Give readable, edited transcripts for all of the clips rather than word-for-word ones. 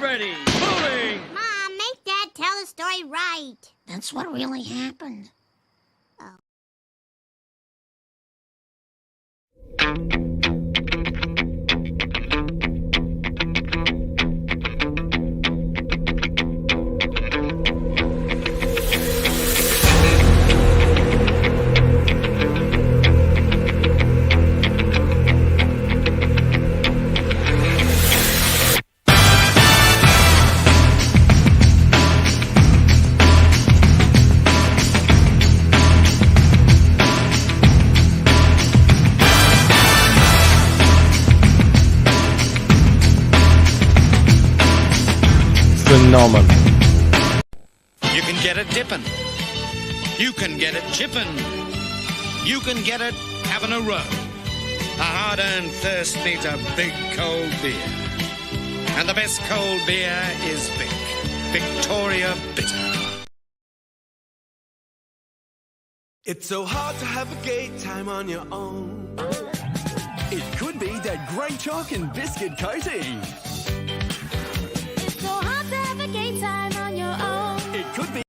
ready. Moving. Mom, make Dad tell the story right. That's what really happened. Oh. Phenomenal. You can get it dipping. You can get it chipping. You can get it having a row. A hard-earned thirst needs a big cold beer. And the best cold beer is Vic. Victoria Bitter. It's so hard to have a gay time on your own. It could be that great chalk and biscuit coating. It's so hard to have a gay time on your own. It could be.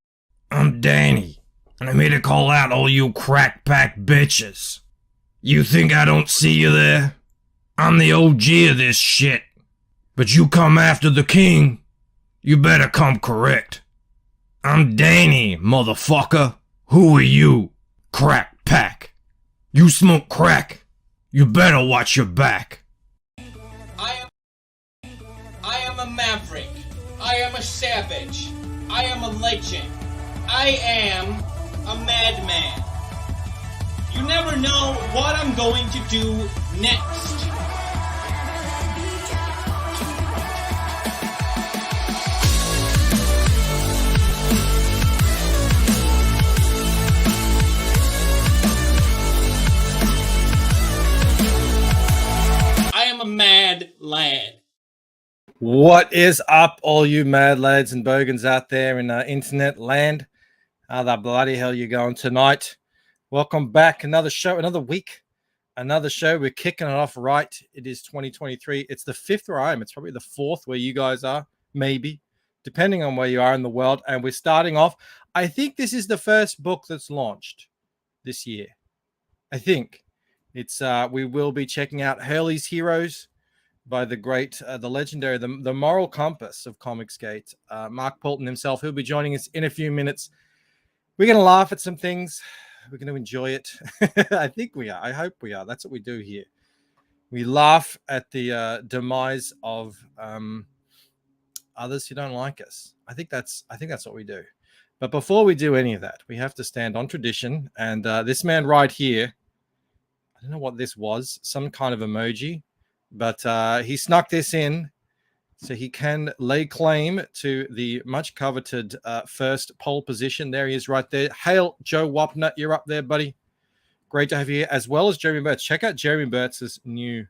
I'm Danny, and I'm here to call out all you crack pack bitches. You think I don't see you there? I'm the OG of this shit. But you come after the king, you better come correct. I'm Danny, motherfucker. Who are you? Crack pack. You smoke crack. You better watch your back. I am a maverick. I am a savage. I am a legend. I am a madman. You never know what I'm going to do next. I am a mad lad. What is up, all you mad lads and bogans out there in internet land? How the bloody hell you going tonight? Welcome back. Another show, another week, another show. We're kicking it off right. It is 2023. It's the fifth where I am. It's probably the fourth where you guys are, maybe, depending on where you are in the world. And we're starting off. I think this is the first book that's launched this year. I think it's we will be checking out Hurley's Heroes by the great, the legendary, the moral compass of Comicsgate, Mark Poulton himself. He'll be joining us in a few minutes. We're going to laugh at some things. We're going to enjoy it. I think we are. I hope we are. That's what we do here. We laugh at the demise of others who don't like us. I think that's what we do. But before we do any of that, we have to stand on tradition. And this man right here, I don't know what this was, some kind of emoji, but he snuck this in so he can lay claim to the much coveted first pole position. There he is right there. Hail, Joe Wapner. You're up there, buddy. Great to have you here, as well as Jeremy Burtz. Check out Jeremy Burtz's new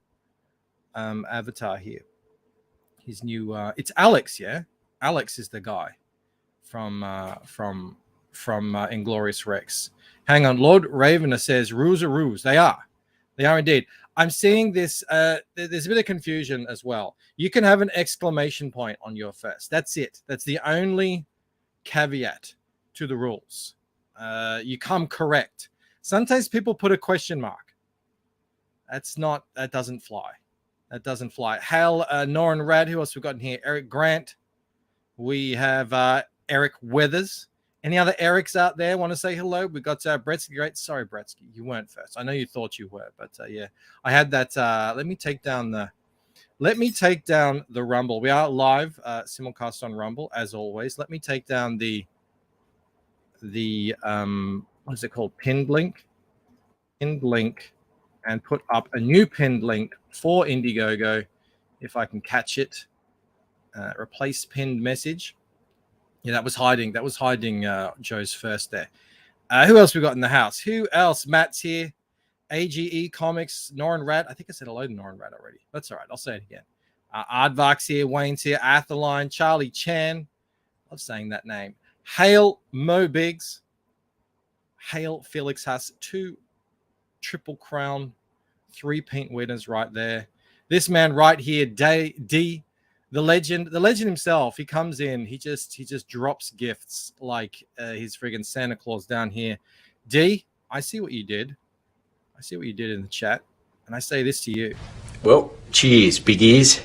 avatar here. His new, it's Alex, yeah? Alex is the guy from Inglorious Rex. Hang on. Lord Ravener says, rules are rules. They are. They are indeed. I'm seeing this. There's a bit of confusion as well. You can have an exclamation point on your first. That's it. That's the only caveat to the rules. You come correct. Sometimes people put a question mark. That doesn't fly. That doesn't fly. Hail, Noran Rad. Who else we got in here? Eric Grant. We have Eric Weathers. Any other Erics out there want to say hello? We got Bretsky. Great. Sorry, Bretsky, you weren't first. I know you thought you were, but yeah, I had that. Let me take down the Rumble. We are live, simulcast on Rumble as always. Let me take down the what is it called? Pinned link, and put up a new pinned link for Indiegogo if I can catch it. Replace pinned message. Yeah, that was hiding Joe's first there. Who else we got in the house? Who else? Matt's here. AGE Comics. Noran Rat. I think I said hello to Noran Rat already. That's all right. I'll say it again. Aardvark's here. Wayne's here. Athaline. Charlie Chan. Love saying that name. Hail Mo Biggs. Hail Felix Haas. 2 Triple Crown 3-peat winners right there. This man right here, D. the legend himself. He comes in, he just drops gifts like he's friggin' Santa Claus down here. D, I see what you did. I see what you did in the chat, and I say this to you. Well, cheers, big ears.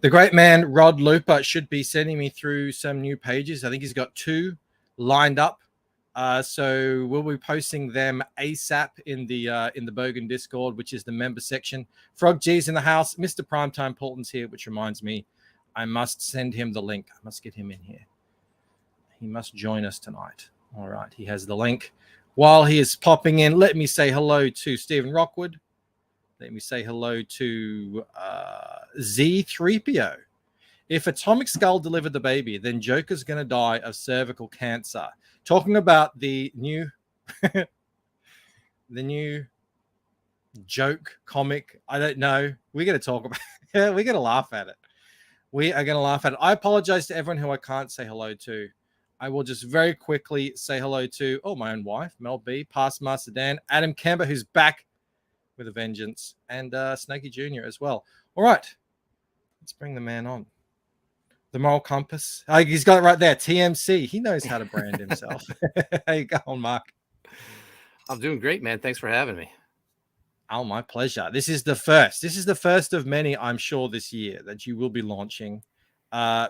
The great man Rod Looper should be sending me through some new pages. I think he's got 2 lined up. So we'll be posting them ASAP in the Bogan Discord, which is the member section. Frog G's in the house. Mr. Primetime Paulton's here, which reminds me, I must send him the link. I must get him in here. He must join us tonight. All right, he has the link. While he is popping in, let me say hello to Stephen Rockwood. Let me say hello to Z3PO. If Atomic Skull delivered the baby, then Joker's going to die of cervical cancer. Talking about the new joke comic. I don't know. We're going to talk about it. We're going to laugh at it. We are going to laugh at it. I apologize to everyone who I can't say hello to. I will just very quickly say hello to, my own wife, Mel B, Past Master Dan, Adam Kemba, who's back with a vengeance, and Snakey Jr. as well. All right. Let's bring the man on. The Moral Compass. He's got it right there. TMC. He knows how to brand himself. How you going, Mark? I'm doing great, man. Thanks for having me. Oh, my pleasure. This is the first. This is the first of many, I'm sure, this year that you will be launching.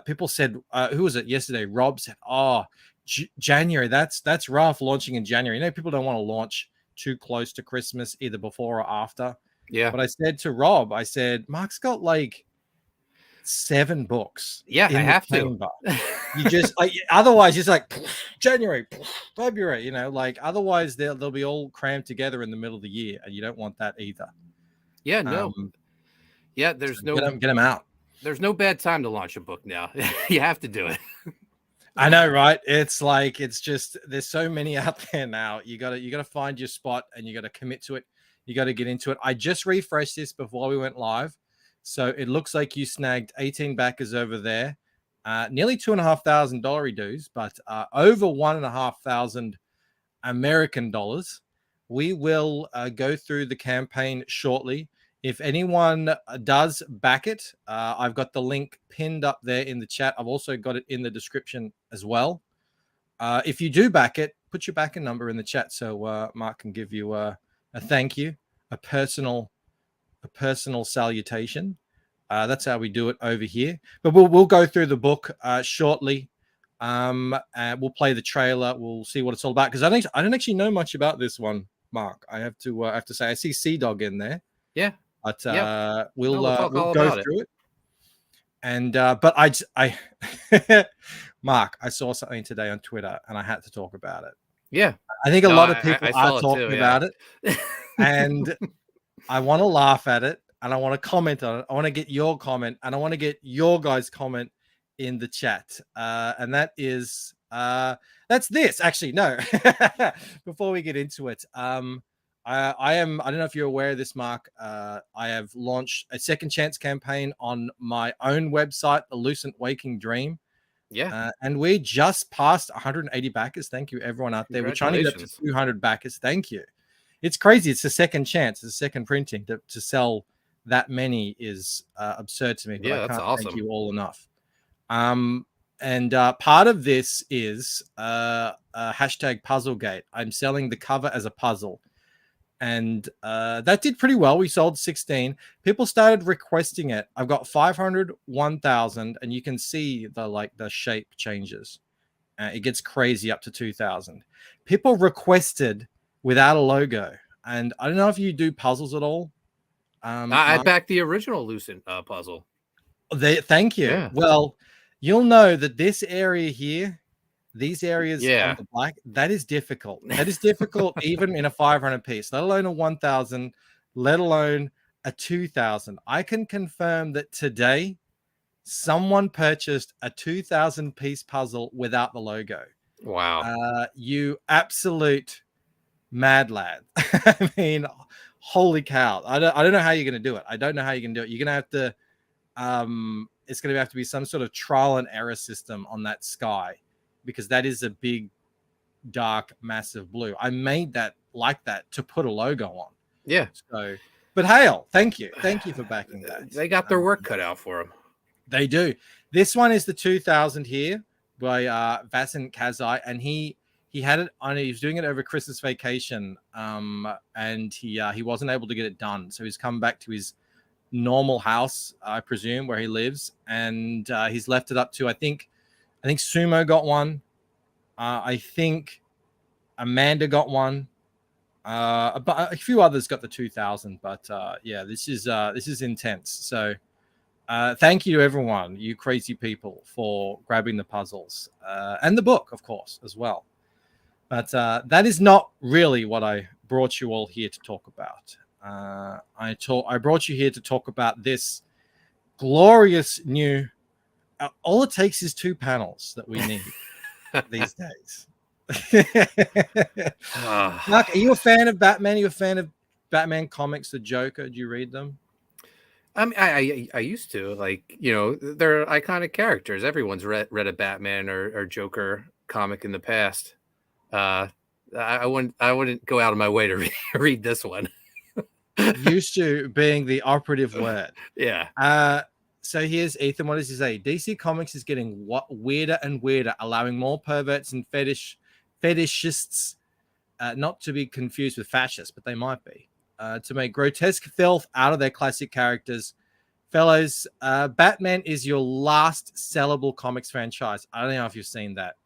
People said, who was it yesterday? Rob said, January. That's rough, launching in January. You know, people don't want to launch too close to Christmas, either before or after. Yeah. But I said to Rob, Mark's got like 7 books. Yeah, I have to. You just otherwise it's like January, February, otherwise they'll be all crammed together in the middle of the year, and you don't want that either. Yeah, no. There's no get them out. There's no bad time to launch a book now. You have to do it. I know, right? It's like, it's just, there's so many out there now. You gotta find your spot, and you gotta commit to it. You gotta get into it. I just refreshed this before we went live, so it looks like you snagged 18 backers over there, nearly $2,500 dues, but over $1,500 American dollars. We will go through the campaign shortly. If anyone does back it, I've got the link pinned up there in the chat. I've also got it in the description as well. If you do back it, put your backing number in the chat so Mark can give you a thank you, a personal salutation. That's how we do it over here. But we'll go through the book shortly. And we'll play the trailer. We'll see what it's all about, because I don't actually know much about this one, Mark. I have to say, I see Sea Dog in there. Yeah. But we'll go through it. And but I Mark, I saw something today on Twitter, and I had to talk about it. Yeah, I think a lot of people are talking about it, and I want to laugh at it, and I want to comment on it. I want to get your comment, and I want to get your guys' comment in the chat. And that is that's this. Actually, no. Before we get into it, I don't know if you're aware of this, Mark. I have launched a second chance campaign on my own website, The Lucent Waking Dream. Yeah. And we just passed 180 backers. Thank you, everyone out there. We're trying to get up to 200 backers. Thank you. It's crazy. It's a second chance. It's a second printing. To sell that many is absurd to me. But I can't thank you all enough. And part of this is hashtag Puzzlegate. I'm selling the cover as a puzzle. And that did pretty well. We sold 16. People started requesting it. I've got 500, 1,000, and you can see the shape changes. It gets crazy up to 2,000. People requested without a logo, and I don't know if you do puzzles at all. I backed the original Lucent puzzle. Thank you. Yeah. Well, you'll know that this area here, these areas on the black, that is difficult. That is difficult even in a 500 piece, let alone a 1,000, let alone a 2,000. I can confirm that today someone purchased a 2,000 piece puzzle without the logo. Wow. You absolute mad lad. I mean, holy cow. I don't know how you're going to do it. I don't know how you're going to do it. You're going to have to, it's going to have to be some sort of trial and error system on that sky, because that is a big dark, massive blue. I made that like that to put a logo on. Yeah. So, but Hale, thank you for backing that. They got their work cut out for them. They do. This one is the 2000 here by Vasan Kazai, and he had it on. He was doing it over Christmas vacation, and he wasn't able to get it done, so he's come back to his normal house, I presume, where he lives, and he's left it up to I think Sumo got one. I think Amanda got one. But a few others got the 2000. But yeah, this is intense. So thank you to everyone, you crazy people, for grabbing the puzzles and the book, of course, as well. But that is not really what I brought you all here to talk about. I brought you here to talk about this glorious new. All it takes is 2 panels that we need these days. Mark, are you a fan of Batman? Are you a fan of Batman comics, the Joker? Do you read them? I mean, I used to, like, you know, they're iconic characters. Everyone's read a Batman or Joker comic in the past. I wouldn't go out of my way to read this one. Used to being the operative word. Yeah. So here's Ethan. What does he say? DC Comics is getting weirder and weirder, allowing more perverts and fetishists, not to be confused with fascists, but they might be, to make grotesque filth out of their classic characters. Fellows, Batman is your last sellable comics franchise. I don't know if you've seen that.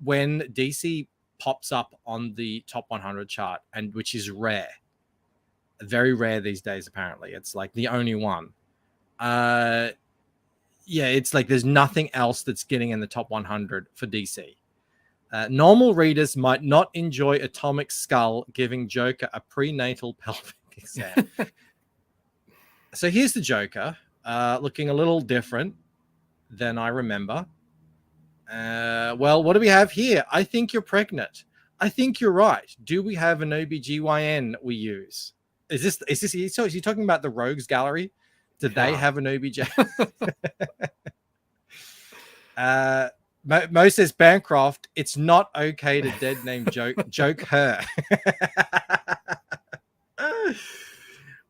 When DC pops up on the top 100 chart, and which is rare, very rare these days, apparently. It's like the only one. Yeah, it's like there's nothing else that's getting in the top 100 for DC. Normal readers might not enjoy Atomic Skull giving Joker a prenatal pelvic exam. So here's the Joker, looking a little different than I remember. Well, what do we have here? I think you're pregnant. I think you're right. Do we have an OBGYN we use? Is he talking about the Rogues Gallery? Did they have an OBJ? Mo says Bancroft, it's not okay to dead name joke her.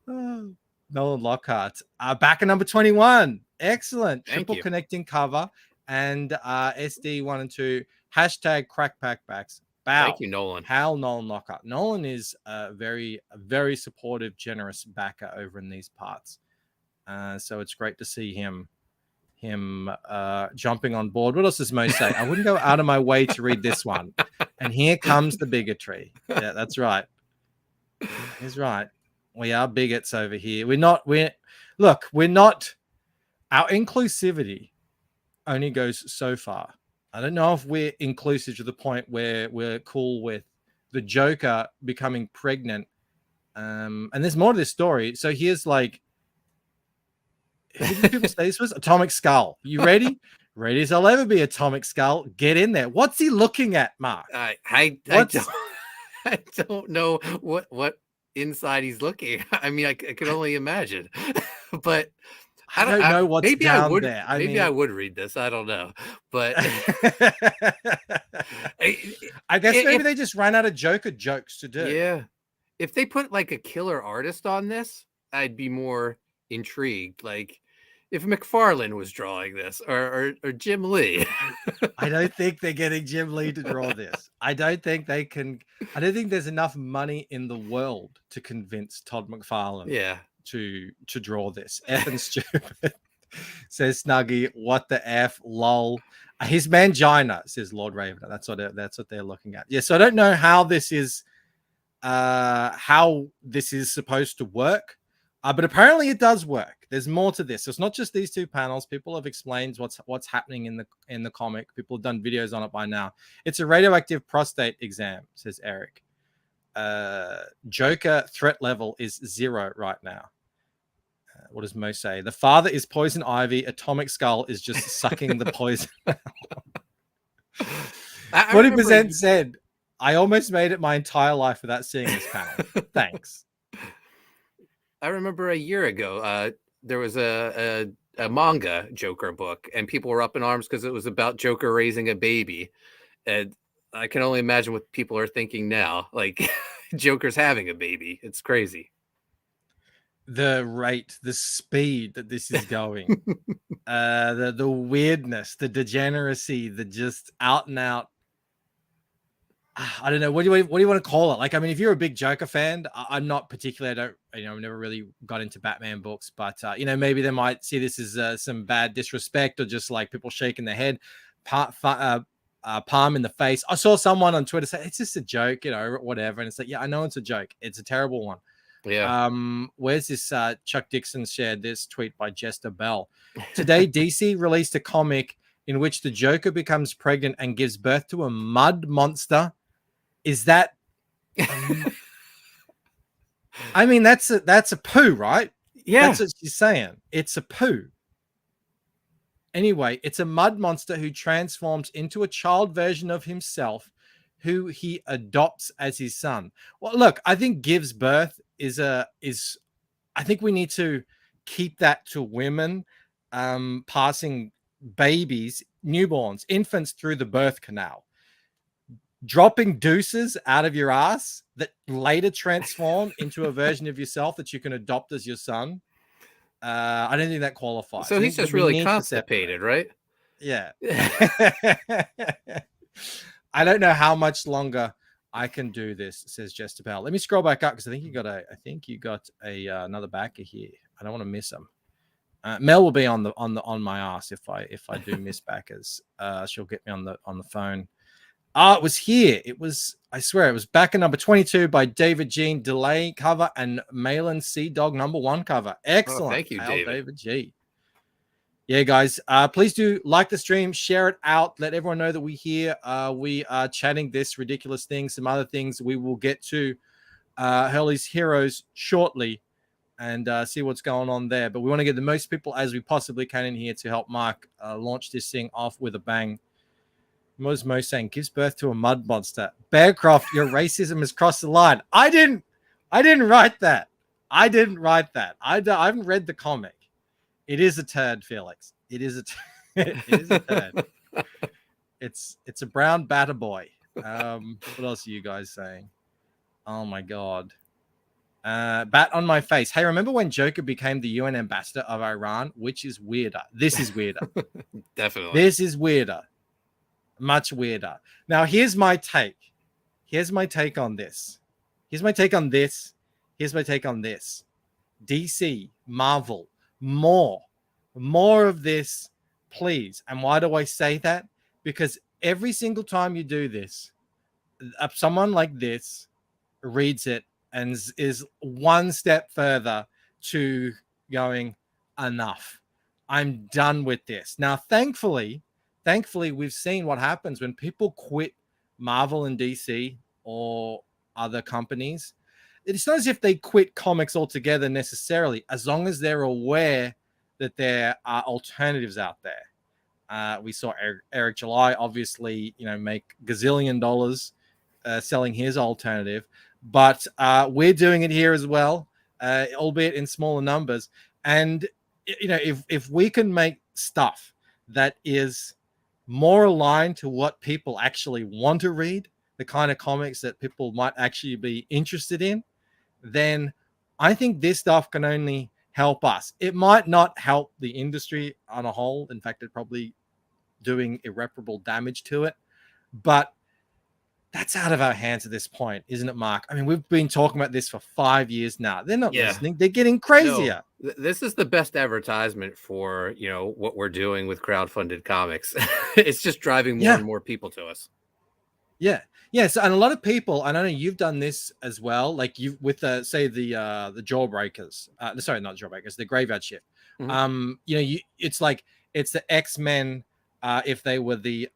Nolan Lockhart. Back at number 21. Excellent. Triple connecting cover and SD 1 and 2. Hashtag crackpackbacks. Bow. Thank you, Nolan. Hal Nolan Lockhart. Nolan is a very supportive, generous backer over in these parts. So it's great to see him jumping on board. What else does Mo say? I wouldn't go out of my way to read this one. And here comes the bigotry. Yeah, that's right. He's right. We are bigots over here. Our inclusivity only goes so far. I don't know if we're inclusive to the point where we're cool with the Joker becoming pregnant. And there's more to this story. So here's like, who did people say this was? Atomic Skull. You ready? Ready as I'll ever be, Atomic Skull. Get in there. What's he looking at, Mark? I don't know what inside he's looking. I mean, I could only imagine. But I don't know what's maybe down I would, there. I would read this. I don't know. But I guess maybe they just ran out of Joker jokes to do. Yeah. If they put like a killer artist on this, I'd be more intrigued. Like if McFarlane was drawing this or Jim Lee. I don't think they're getting Jim Lee to draw this. I don't think they can. I don't think there's enough money in the world to convince Todd McFarlane to draw this. Effing stupid. Says Snuggy, what the F, lol. His mangina, says Lord Ravener. That's what they're looking at. Yeah, so I don't know how this is supposed to work. But apparently it does work. There's more to this. So it's not just these 2 panels. People have explained what's happening in the comic. People have done videos on it by now. It's a radioactive prostate exam, says Eric. Joker threat level is 0 right now. What does Mo say? The father is Poison Ivy. Atomic Skull is just sucking the poison. 40% said, I almost made it my entire life without seeing this panel. Thanks. I remember a year ago, there was a manga Joker book, and people were up in arms because it was about Joker raising a baby. And I can only imagine what people are thinking now. Like Joker's having a baby. It's crazy. The rate, the speed that this is going, the weirdness, the degeneracy, the just out and out. I don't know. What do you want to call it? Like, I mean, if you're a big Joker fan, I'm not particularly. I've never really got into Batman books, but maybe they might see this as some bad disrespect or just like people shaking their head, palm in the face. I saw someone on Twitter say it's just a joke, whatever, and it's like, yeah, I know it's a joke. It's a terrible one. Yeah. Where's this? Chuck Dixon shared this tweet by Jester Bell. Today, DC released a comic in which the Joker becomes pregnant and gives birth to a mud monster. Is that? I mean, that's a poo, right? Yeah. That's what she's saying. It's a poo. Anyway, it's a mud monster who transforms into a child version of himself, who he adopts as his son. Well, look, I think gives birth is I think we need to keep that to women passing babies, newborns, infants through the birth canal. Dropping deuces out of your ass that later transform into a version of yourself that you can adopt as your son. I don't think that qualifies. So he's just really constipated, right? Yeah. I don't know how much longer I can do this, says Jester Bell. Let me scroll back up because I think you got another backer here. I don't want to miss them. Mel will be on my ass if I do miss backers. She'll get me on the phone. It was here. I swear it was backer number 22 by David Jean, delay cover, and Malin Sea Dog number 1 cover. Excellent. Thank you, David G. Yeah, guys, please do like the stream, share it out, let everyone know that we are chatting this ridiculous thing, some other things. We will get to Hurley's Heroes shortly and see what's going on there. But we want to get the most people as we possibly can in here to help Mark launch this thing off with a bang. Mo saying gives birth to a mud monster. Bearcroft, your racism has crossed the line. I didn't write that. I haven't read the comic. It is a turd, Felix. It is a turd. It's a brown batter boy. What else are you guys saying? Oh my god. Bat on my face. Hey, remember when Joker became the UN ambassador of Iran? Which is weirder. This is weirder. Definitely. This is weirder. Much weirder. Now, here's my take. Here's my take on this. DC, Marvel, more of this, please. And why do I say that? Because every single time you do this, someone like this reads it and is one step further to going, enough. I'm done with this. Now, thankfully, we've seen what happens when people quit Marvel and DC or other companies. It's not as if they quit comics altogether necessarily, as long as they're aware that there are alternatives out there. We saw Eric July obviously, make gazillion dollars selling his alternative, but we're doing it here as well, albeit in smaller numbers. And if we can make stuff that is more aligned to what people actually want to read, the kind of comics that people might actually be interested in, then I think this stuff can only help us. It might not help the industry on a whole. In fact, it's probably doing irreparable damage to it. But that's out of our hands at this point, isn't it, Mark? I mean, we've been talking about this for 5 years now. They're not listening. They're getting crazier. No, this is the best advertisement for, what we're doing with crowdfunded comics. It's just driving more and more people to us. Yeah. Yeah. So, and a lot of people, and I know you've done this as well, like you with say the Jawbreakers, sorry, not Jawbreakers, the Graveyard Shift. Mm-hmm. It's like it's the X-Men if they were the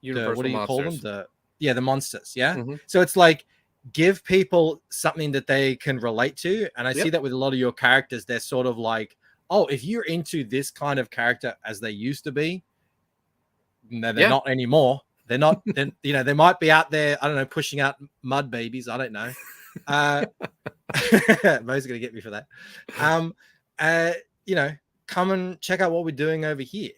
Universal what do you monsters. call them? The monsters. Yeah. Mm-hmm. So it's like give people something that they can relate to. And I see that with a lot of your characters, they're sort of like, oh, if you're into this kind of character as they used to be, no, they're not anymore. They're not, then they might be out there, I don't know, pushing out mud babies. I don't know. Mo's gonna get me for that. Come and check out what we're doing over here.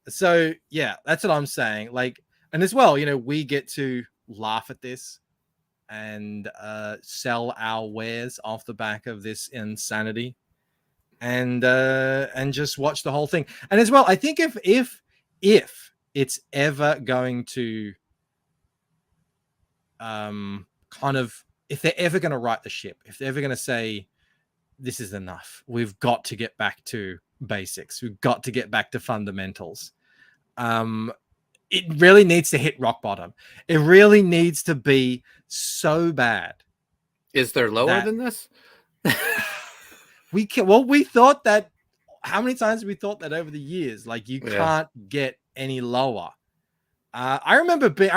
So yeah, that's what I'm saying. Like, and as well, we get to laugh at this and sell our wares off the back of this insanity, and just watch the whole thing. And as well, I think if it's ever going to kind of, if they're ever going to right the ship, if they're ever going to say this is enough, we've got to get back to basics, we've got to get back to fundamentals, it really needs to hit rock bottom. It really needs to be so bad. Is there lower than this? We thought that. How many times have we thought that over the years? Like, you can't get any lower. I remember people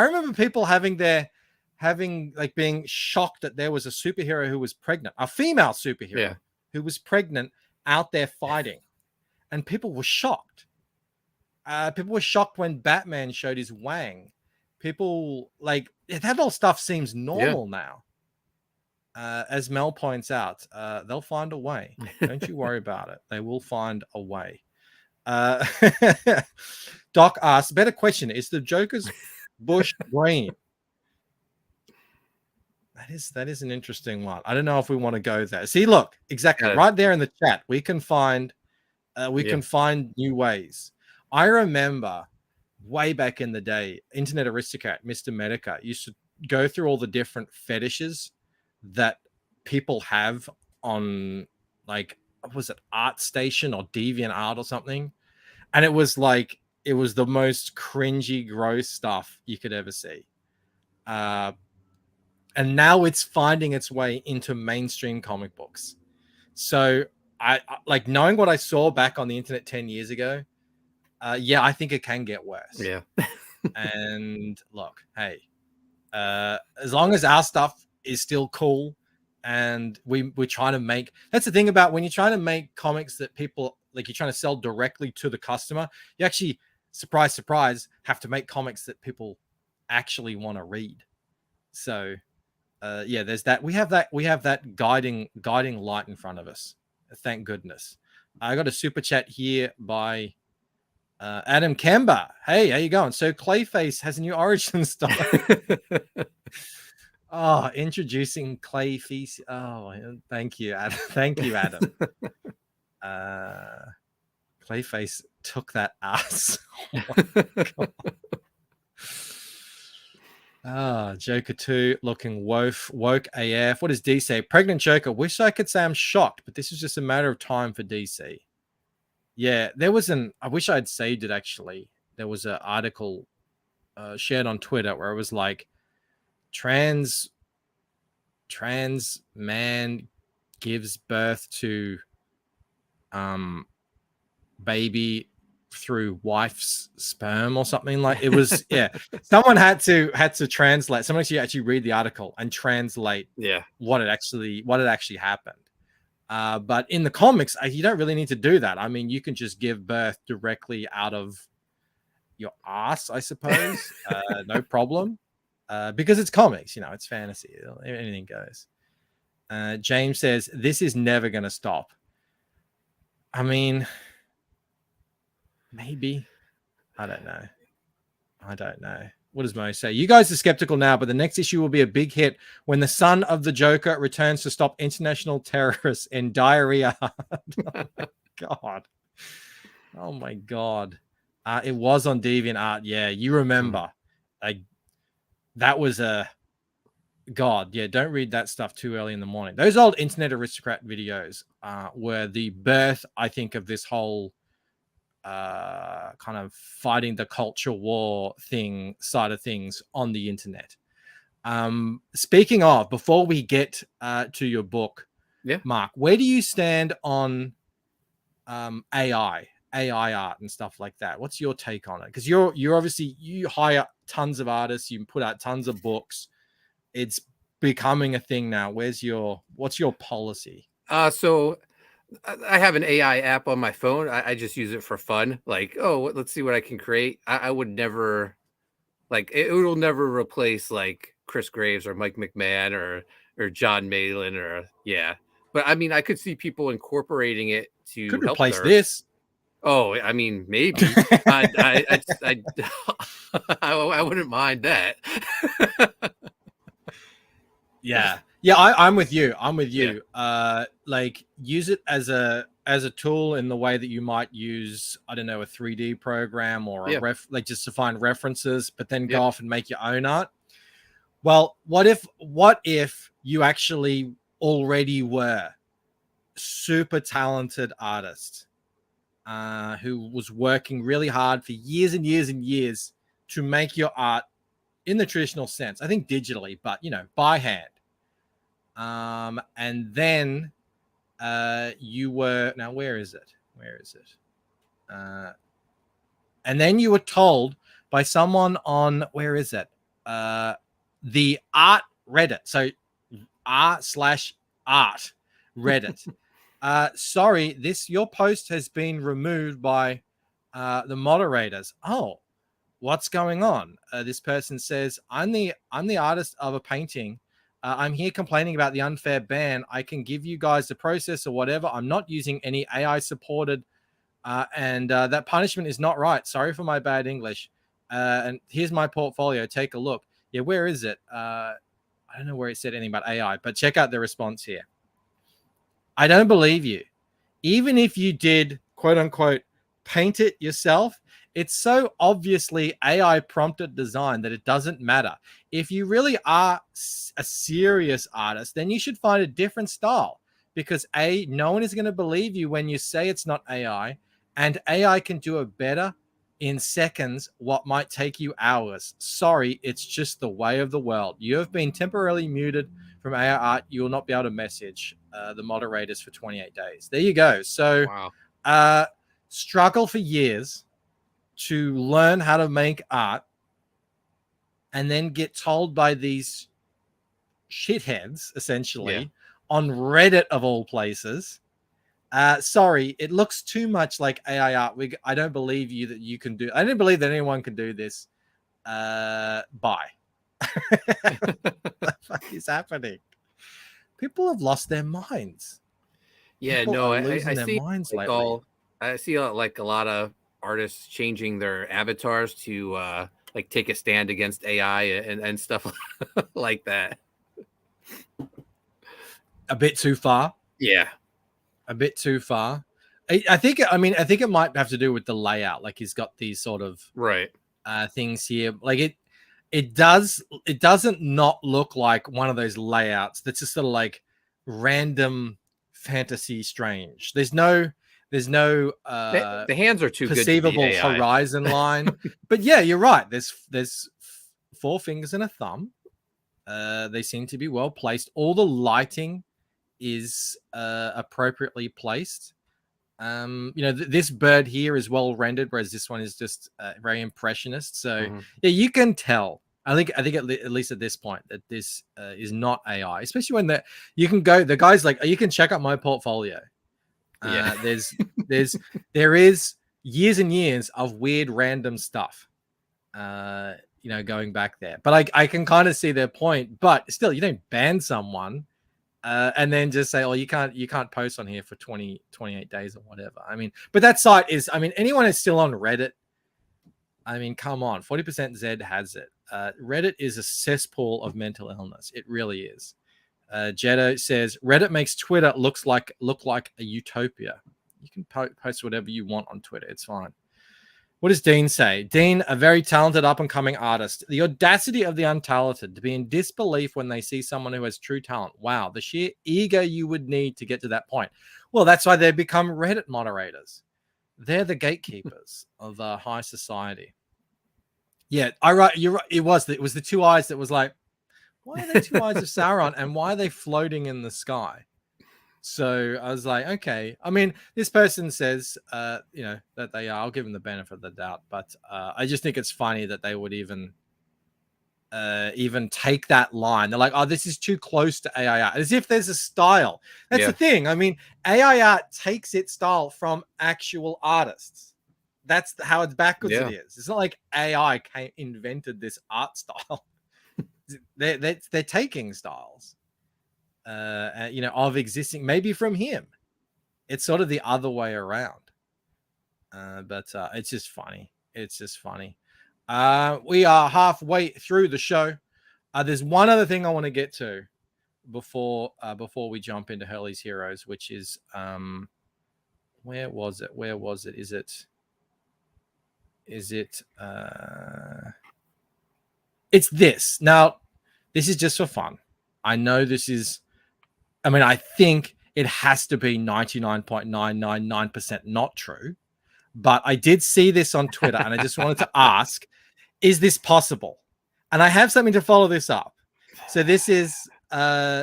being shocked that there was a superhero who was pregnant, a female superhero who was pregnant out there fighting, and people were shocked. People were shocked when Batman showed his wang. People, like, that whole stuff seems normal now. As Mel points out, they'll find a way. Don't you worry about it. They will find a way. Doc asks, better question, is the Joker's bush green? That is an interesting one. I don't know if we want to go there. See, look, exactly right there in the chat. We can find new ways. I remember way back in the day, Internet Aristocrat, Mr. Medica, used to go through all the different fetishes that people have on, like, was it ArtStation or DeviantArt or something? And it was the most cringy, gross stuff you could ever see. And now it's finding its way into mainstream comic books. So I like, knowing what I saw back on the internet 10 years ago. I think it can get worse. Yeah. And look, hey, as long as our stuff is still cool, and we're trying to make, that's the thing about when you're trying to make comics that people like, you're trying to sell directly to the customer, you actually, surprise, surprise, have to make comics that people actually want to read. So there's that. We have that guiding light in front of us. Thank goodness. I got a super chat here by Adam Kemba. Hey, how you going? So Clayface has a new origin story. Oh, introducing Clayface. Oh, thank you, Adam. Thank you, Adam. Clayface took that ass. Oh my God. Joker 2 looking woke AF. What does D say? Pregnant Joker. Wish I could say I'm shocked, but this is just a matter of time for DC. Yeah, there was I wish I'd saved it actually. There was an article shared on Twitter where it was like, trans man gives birth to baby through wife's sperm or something. Like, it was someone had to translate. Someone actually read the article and translate what had actually happened. But in the comics, you don't really need to do that. I mean, you can just give birth directly out of your ass, I suppose. No problem. Because it's comics, it's fantasy. Anything goes. James says, this is never going to stop. I mean, maybe. I don't know. What does Mo say? You guys are skeptical now, but the next issue will be a big hit when the son of the Joker returns to stop international terrorists in diarrhea. Oh my God. It was on DeviantArt. Yeah, you remember. That was a God. Yeah, don't read that stuff too early in the morning. Those old Internet Aristocrat videos were the birth, I think, of this whole kind of fighting the culture war side of things on the internet. Speaking of, before we get to your book, Mark, where do you stand on AI art and stuff like that? What's your take on it? Because you're obviously, you hire tons of artists, you put out tons of books. It's becoming a thing now. What's your policy? So I have an AI app on my phone. I just use it for fun. Like, let's see what I can create. I would never, like, it will never replace like Chris Graves or Mike McMahon or John Malin but I mean, I could see people incorporating it to could replace this. Oh, I mean, maybe. I wouldn't mind that. Yeah. Yeah, I'm with you. I'm with Yeah. you. Like use it as a tool in the way that you might use, I don't know, a 3D program or Yeah. like just to find references, but then go Yeah. off and make your own art. Well, what if you actually already were super talented artist who was working really hard for years and years and years to make your art in the traditional sense, I think digitally, but by hand. And then you were, now where is it? And then you were told by someone on, where is it? The art Reddit. So r/art Reddit. Sorry, your post has been removed by the moderators. Oh, what's going on? This person says, I'm the artist of a painting. I'm here complaining about the unfair ban. I can give you guys the process or whatever. I'm not using any AI supported, and that punishment is not right. Sorry for my bad English. And here's my portfolio. Take a look. Yeah, where is it? I don't know where it said anything about AI, but check out the response here. I don't believe you. Even if you did, quote unquote, paint it yourself, it's so obviously AI prompted design that it doesn't matter. If you really are a serious artist, then you should find a different style, because no one is going to believe you when you say it's not AI, and AI can do it better in seconds what might take you hours. Sorry, it's just the way of the world. You have been temporarily muted from AI art. You will not be able to message the moderators for 28 days. There you go. So Wow. Struggle for years to learn how to make art, and then get told by these shitheads, essentially, on Reddit of all places, sorry, it looks too much like AI art. I don't believe you that you can do. I don't believe that anyone can do this. Bye. What the fuck is happening? People have lost their minds. Yeah, People no, are I losing their see minds like lately. I see like a lot of artists changing their avatars to like take a stand against AI and stuff like that. A bit too far. Yeah. A bit too far. I think it might have to do with the layout. Like he's got these sort of Right. things here. Like it doesn't not look like one of those layouts that's just sort of like random fantasy strange. There's no The hands are too good to be perceivable AI. horizon line. But yeah, you're right. There's 4 fingers and a thumb. They seem to be well placed. All the lighting is appropriately placed. This bird here is well rendered, whereas this one is just very impressionist. So yeah, you can tell. I think at least at this point that this is not AI, especially when you can go. The guy's like, you can check out my portfolio. Yeah. There is years and years of weird random stuff. Going back there, but I can kind of see their point. But still, you don't ban someone. And then just say, oh, you can't post on here for 28 days or whatever. I mean, but that site is, anyone is still on Reddit. Come on, 40% Z has it. Reddit is a cesspool of mental illness. It really is. Jetto says Reddit makes Twitter look like a utopia. You can post whatever you want on Twitter. It's fine. What does Dean say? Dean, a very talented up-and-coming artist. The audacity of the untalented to be in disbelief when they see someone who has true talent. Wow, the sheer ego you would need to get to that point. Well, that's why they become Reddit moderators. They're the gatekeepers of high society. Yeah, you're right. It was the 2 eyes that was like, why are there 2 eyes of Sauron, and why are they floating in the sky? So I was like, okay. This person says, that they are. I'll give them the benefit of the doubt, but I just think it's funny that they would even take that line. They're like, oh, this is too close to AI art, as if there's a style. That's the thing. AI art takes its style from actual artists. That's how it's backwards. It is. It's not like AI invented this art style. They're taking styles. Of existing, maybe from him. It's sort of the other way around. But it's just funny. It's just funny. We are halfway through the show. There's one other thing I want to get to before we jump into Hurley's Heroes, which is where was it? It's this. Now, this is just for fun. I know this is, I think it has to be 99.999% not true, but I did see this on Twitter and I just wanted to ask, is this possible? And I have something to follow this up. So this is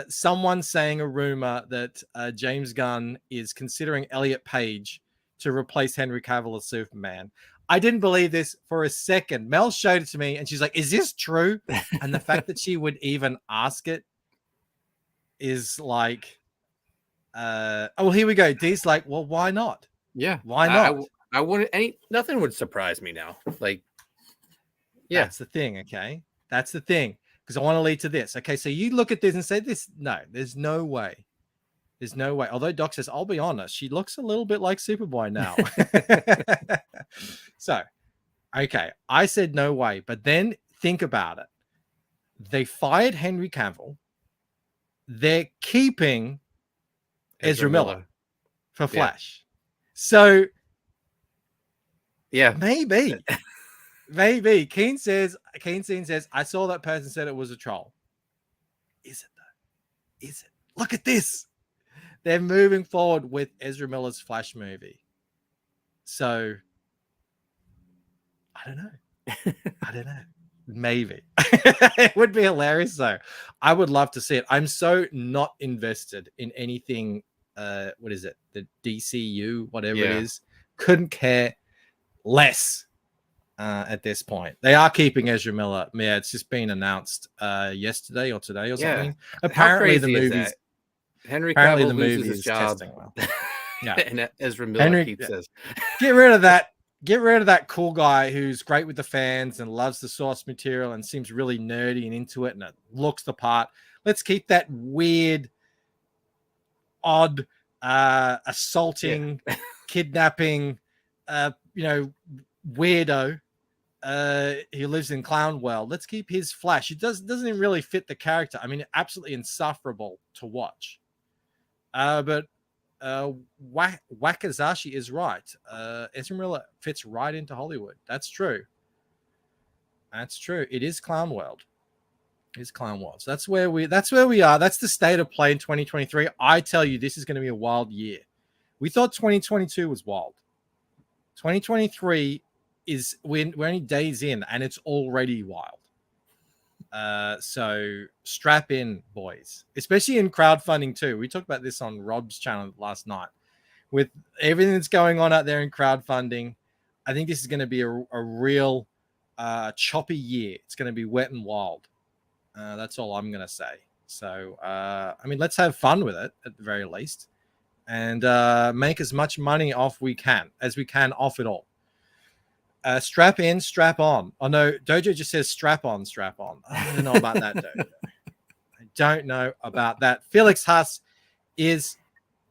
someone saying a rumor that James Gunn is considering Elliot Page to replace Henry Cavill as Superman. I didn't believe this for a second. Mel showed it to me and she's like, is this true? And the fact that she would even ask it is like, oh, here we go. Dee's like, well, why not? Yeah. Why not? I wouldn't, nothing would surprise me now. Like, yeah. That's the thing, okay? That's the thing. Because I want to lead to this. Okay, so you look at this and say this. No, there's no way. There's no way. Although Doc says, I'll be honest, she looks a little bit like Superboy now. So, okay, I said no way. But then think about it. They fired Henry Cavill. They're keeping Ezra Miller for Flash. So, yeah, maybe. Maybe. Keen says, I saw that person said it was a troll. Is it though? Is it? Look at this. They're moving forward with Ezra Miller's Flash movie. So, I don't know. Maybe. It would be hilarious though. I would love to see it. I'm so not invested in anything. What is it? The DCU, whatever it is. Couldn't care less. At this point, they are keeping Ezra Miller. Yeah, it's just been announced yesterday or today or something. Apparently, the movie's Henry Cavill loses his job. Well. Yeah, and Ezra Miller keeps says, "Get rid of that. Get rid of that cool guy who's great with the fans and loves the source material and seems really nerdy and into it and it looks the part. Let's keep that weird, odd, assaulting, kidnapping, weirdo." He lives in Clown World. Let's keep his Flash. It doesn't even really fit the character. I mean, absolutely insufferable to watch. But Wakazashi is right. Ezra Miller fits right into Hollywood. That's true. That's true. It is Clown World. It is Clown World. So that's where we are. That's the state of play in 2023. I tell you, this is going to be a wild year. We thought 2022 was wild. 2023 is we're only days in and it's already wild. So strap in, boys, especially in crowdfunding too. We talked about this on Rob's channel last night with everything that's going on out there in crowdfunding. I think this is going to be a real choppy year. It's going to be wet and wild. That's all I'm going to say. So, let's have fun with it at the very least and make as much money as we can off it all. Strap in, strap on. Oh no, Dojo just says strap on, strap on. I don't know about that, Dojo. I don't know about that. Felix Haas is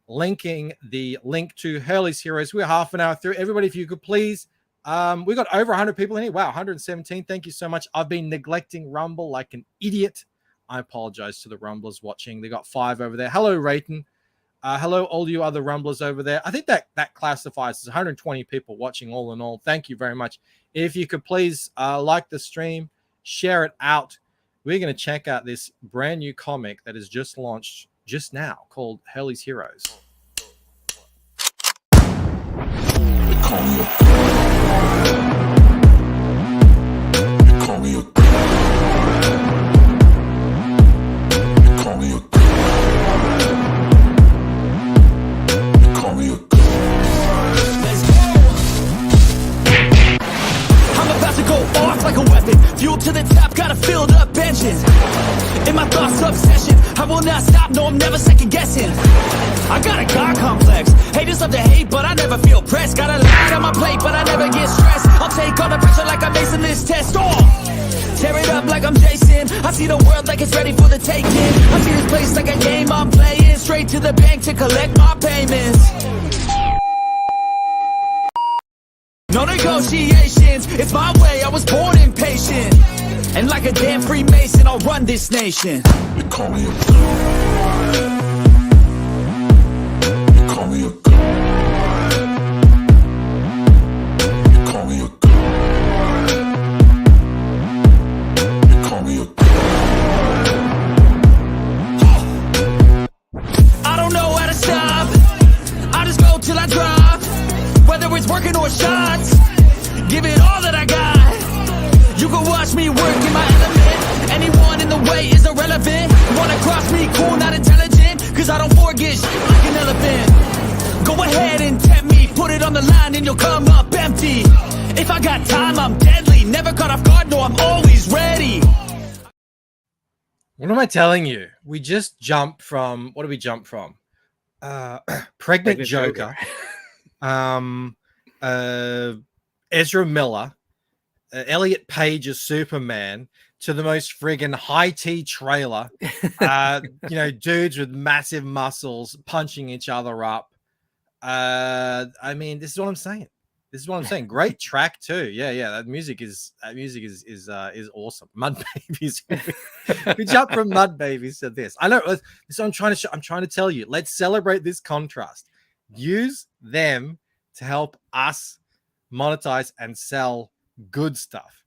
linking the link to Hurley's Heroes. We're half an hour through. Everybody, if you could please, we got over 100 people in here. Wow, 117. Thank you so much. I've been neglecting Rumble like an idiot. I apologize to the Rumblers watching. They got 5 over there. Hello, Rayton. Hello, all you other Rumblers over there. I think that classifies as 120 people watching all in all. Thank you very much. If you could please like the stream, share it out. We're going to check out this brand new comic that is just launched just now called Hurley's Heroes. Fuel to the top, got a filled up engine. In my thoughts, obsession. I will not stop, no, I'm never second guessing. I got a God complex. Haters love to hate, but I never feel pressed. Got a lot on my plate, but I never get stressed. I'll take all the pressure like I'm acing this test. Tear it up like I'm Jason. I see the world like it's ready for the taking. I see this place like a game I'm playing. Straight to the bank to collect my payments. No negotiations, it's my way, I was born impatient. And like a damn Freemason, I'll run this nation. They call me a god. They call me a god. They call me a god. They call me a god. I don't know how to stop, I just go till I drop. Whether it's working or shots, give it all that I got. You can watch me work in my element. Anyone in the way is irrelevant. Wanna cross me, cool, not intelligent. Cause I don't forget shit like an elephant. Go ahead and tempt me, put it on the line and you'll come up empty. If I got time, I'm deadly. Never caught off guard, no, I'm always ready. What am I telling you? We just jumped from, what did we jump from? Pregnant Joker. Ezra Miller. Elliot Page as Superman, to the most friggin' high tea trailer. Dudes with massive muscles punching each other up. I mean, this is what I'm saying. Great track too. Yeah. That music is awesome. Mud Babies. We jump from Mud Babies to this. I know. So I'm trying to tell you. Let's celebrate this contrast. Use them to help us monetize and sell good stuff,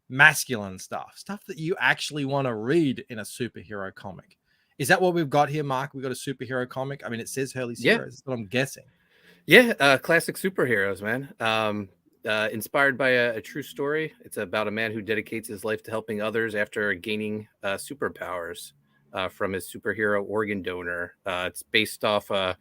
masculine stuff that you actually want to read in a superhero comic. Is that what we've got here, Mark? We got a superhero comic. I mean, it says Hurley's Heroes. That's what I'm guessing. Yeah, classic superheroes, man. Inspired by a true story. It's about a man who dedicates his life to helping others after gaining superpowers from his superhero organ donor. It's based off a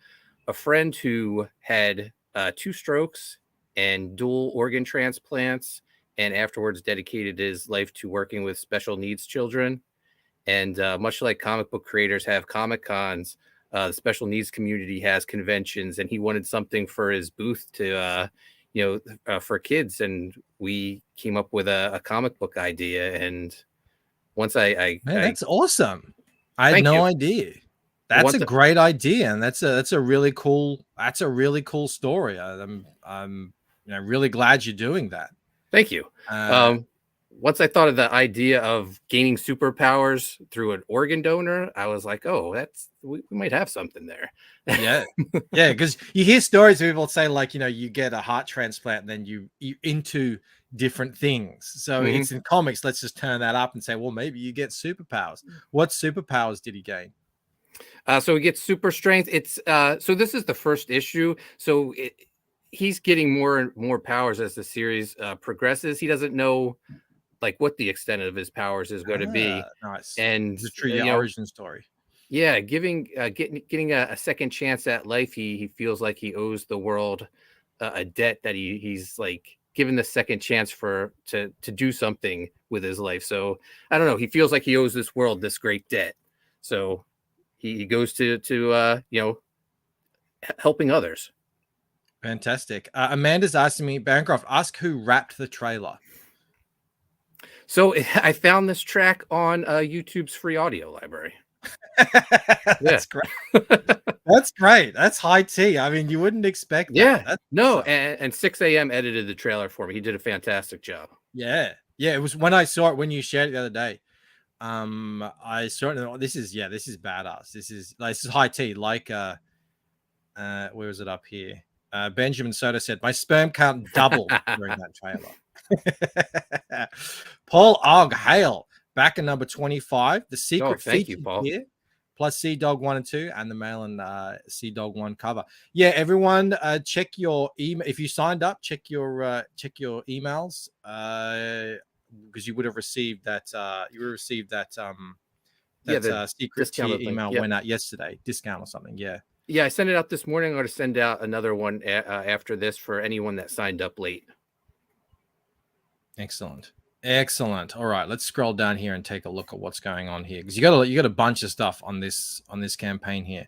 friend who had 2 strokes and dual organ transplants, and afterwards dedicated his life to working with special needs children. And much like comic book creators have Comic Cons, the special needs community has conventions, and he wanted something for his booth to, for kids. And we came up with a comic book idea. And once that's awesome. I had no idea. That's a great idea, and that's a really cool story. I'm really glad you're doing that. Thank you. Once I thought of the idea of gaining superpowers through an organ donor, I was like, oh, we might have something there. Yeah. Because you hear stories where people say, like, you get a heart transplant and then you into different things. So it's in comics. Let's just turn that up and say, well, maybe you get superpowers. What superpowers did he gain? So he gets super strength. It's so this is the first issue. So he's getting more and more powers as the series progresses. He doesn't know like what the extent of his powers is going to be. Nice. And it's a true origin story. Yeah, getting a second chance at life. He feels like he owes the world a debt that he's like given the second chance to do something with his life. So I don't know. He feels like he owes this world this great debt. So he goes to helping others. Fantastic. Amanda's asking me, Bancroft, ask who wrapped the trailer. So I found this track on YouTube's free audio library. That's great. That's great. That's high tea. I mean, you wouldn't expect that. Yeah. That's no, awesome. and 6 a.m. edited the trailer for me. He did a fantastic job. Yeah. It was when I saw it, when you shared it the other day. I saw it. This is badass. This is high tea. Like where is it up here? Benjamin Soda said, my sperm count doubled during that trailer. Paul Og Hale back in number 25. The secret feature here, plus Sea Dog 1 and 2, and the mail and Sea Dog 1 cover. Yeah, everyone, check your email. If you signed up, check your emails because you would have received that. Secret tier email went out yesterday. Discount or something. Yeah. Yeah, I sent it out this morning. I'm going to send out another one after this for anyone that signed up late. Excellent. All right, let's scroll down here and take a look at what's going on here, because you got a bunch of stuff on this campaign here.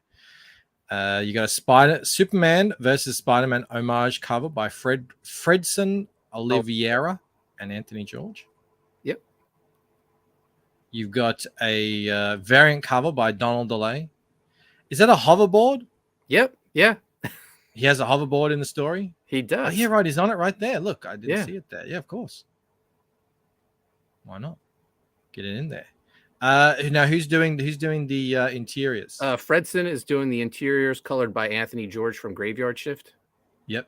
You got a Superman versus Spider-Man homage cover by Fredson Oliveira and Anthony George. Yep. You've got a variant cover by Donald DeLay. Is that a hoverboard? Yep. Yeah. He has a hoverboard in the story. He Oh, does. yeah, right. He's on it right there. Look, I didn't Yeah. see it there. Yeah, of course. Why not? Get it in there. Now who's doing the interiors? Fredson is doing the interiors, colored by Anthony George from Graveyard Shift. Yep.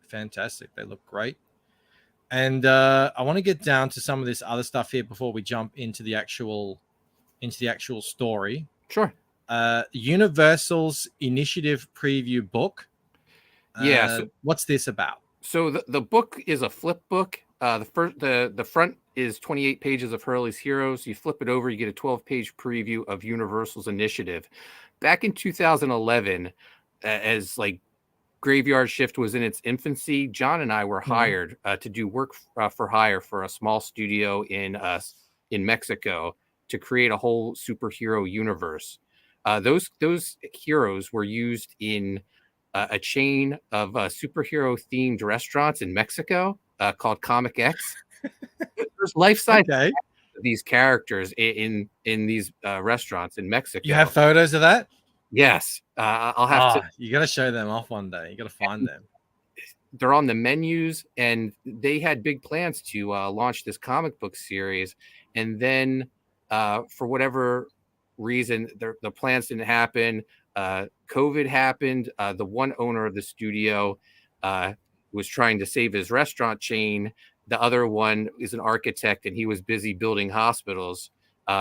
Fantastic. They look great. And I want to get down to some of this other stuff here before we jump into the actual story. Sure. Universal's initiative preview book. Yeah. What's this about? So the book is a flip book. The front is 28 pages of Hurley's Heroes. You flip it over, you get a 12-page preview of Universal's initiative. Back in 2011, as like Graveyard Shift was in its infancy, John and I were hired to do work for hire for a small studio in Mexico to create a whole superhero universe. Those heroes were used in a chain of superhero themed restaurants in Mexico called Comic X. There's life-size these characters in these restaurants in Mexico. You have photos of that? Yes. I'll have to. You got to show them off one day. You got to find them. They're on the menus, and they had big plans to launch this comic book series. And then for whatever reason, the plans didn't happen. COVID happened. The one owner of the studio was trying to save his restaurant chain. The other one is an architect, and he was busy building hospitals.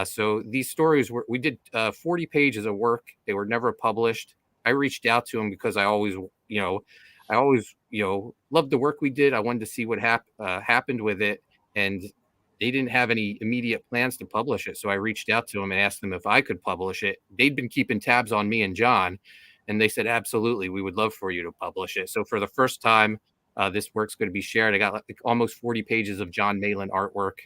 So these stories we did 40 pages of work. They were never published. I reached out to him because I always loved the work we did. I wanted to see what happened with it, and they didn't have any immediate plans to publish it. So I reached out to them and asked them if I could publish it. They'd been keeping tabs on me and John, and they said, absolutely, we would love for you to publish it. So for the first time, this work's going to be shared. I got like almost 40 pages of John Malin artwork.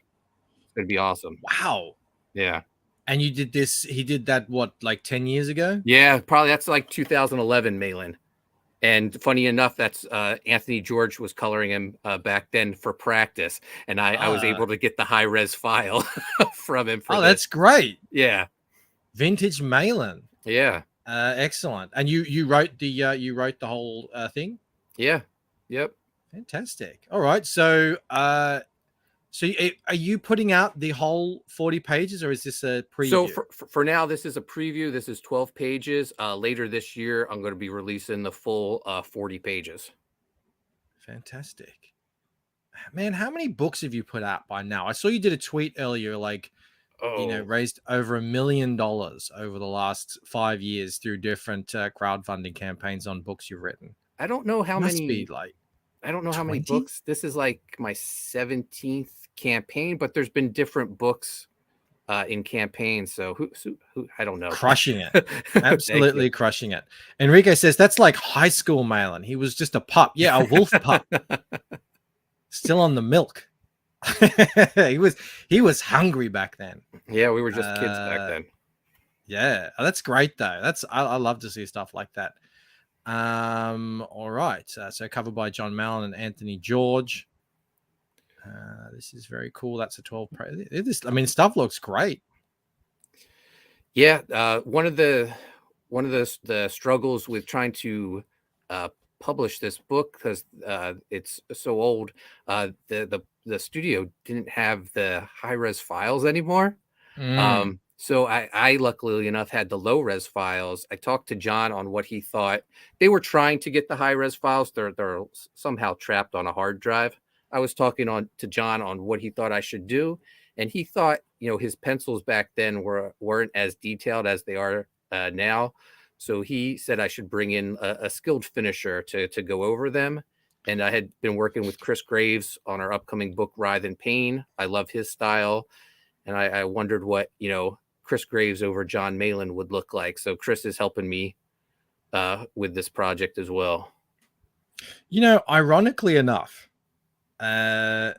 It's going to be awesome. Wow. Yeah. And you did this, he did that, what, like 10 years ago? Yeah, probably. That's like 2011 Malin. And funny enough, that's Anthony George was coloring him back then for practice. And I was able to get the high res file from him. That's great. Yeah. Vintage Malin. Yeah. Excellent. And you wrote the whole thing? Yeah. Yep. Fantastic. All right. So are you putting out the whole 40 pages, or is this a preview? So for now, this is a preview. This is 12 pages. Later this year, I'm going to be releasing the full 40 pages. Fantastic. Man, how many books have you put out by now? I saw you did a tweet earlier, like, raised over $1 million over the last 5 years through different crowdfunding campaigns on books you've written. I don't know how Must many. Be like I don't know 20? how many books. This is like my 17th campaign, but there's been different books in campaigns. So who I don't know. Crushing it. Absolutely crushing it. Enrique says that's like high school Malin. He was just a pup. Yeah, a wolf pup. Still on the milk. he was hungry back then. Yeah, we were just kids back then. Yeah, that's great though. I love to see stuff like that. All right. So covered by John Malin and Anthony George. This is very cool. That's a 12. Stuff looks great. Yeah. One of the struggles with trying to publish this book, because it's so old, the studio didn't have the high res files anymore. So I luckily enough had the low res files. I talked to John on what he thought. They were trying to get the high res files. They're somehow trapped on a hard drive. I was talking to John on what he thought I should do, and he thought, his pencils back then weren't as detailed as they are now. So he said I should bring in a skilled finisher to go over them. And I had been working with Chris Graves on our upcoming book, Writhe in Pain. I love his style, and I wondered what Chris Graves over John Malin would look like. So Chris is helping me with this project as well. Ironically enough, AI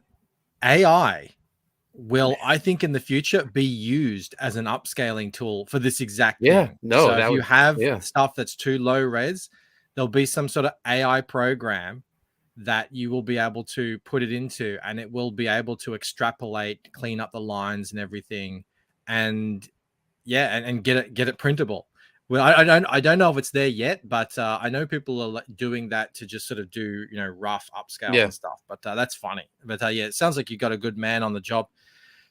will, I think, in the future be used as an upscaling tool for this exact thing. No, so if you have stuff that's too low res, there'll be some sort of AI program that you will be able to put it into, and it will be able to extrapolate, clean up the lines and everything, and get it printable. Well, I don't know if it's there yet, but I know people are doing that to just sort of do rough upscales and stuff. But that's funny. But yeah, it sounds like you got a good man on the job.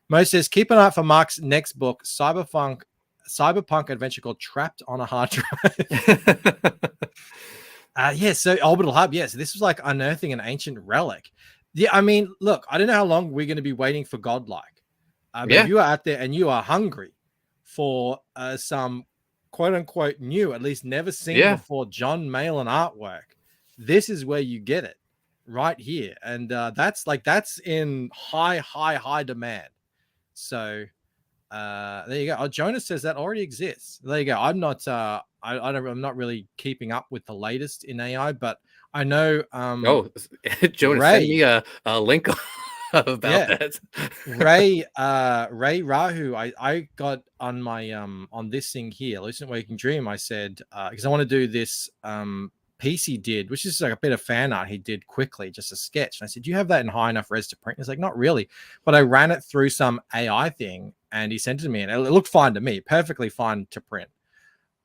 Mo says keep an eye out for Mark's next book, cyberpunk adventure called Trapped on a Hard Drive. Yeah, so Orbital Hub. Yes, this was like unearthing an ancient relic. Yeah, I mean, look, I don't know how long we're going to be waiting for Godlike. But if you are out there and you are hungry for some quote unquote new, at least never seen before, John Malin artwork, this is where you get it right here. And that's in high demand. So there you go. Oh, Jonas says that already exists. There you go. I'm not I'm not really keeping up with the latest in AI, but I know Jonas sent me a link about that. Ray Rahu, I got on my on this thing here, Lucent Waking Dream. I said because I want to do this piece he did, which is like a bit of fan art he did quickly, just a sketch. And I said, do you have that in high enough res to print? He's like, not really, but I ran it through some AI thing and he sent it to me and it looked fine to me, perfectly fine to print.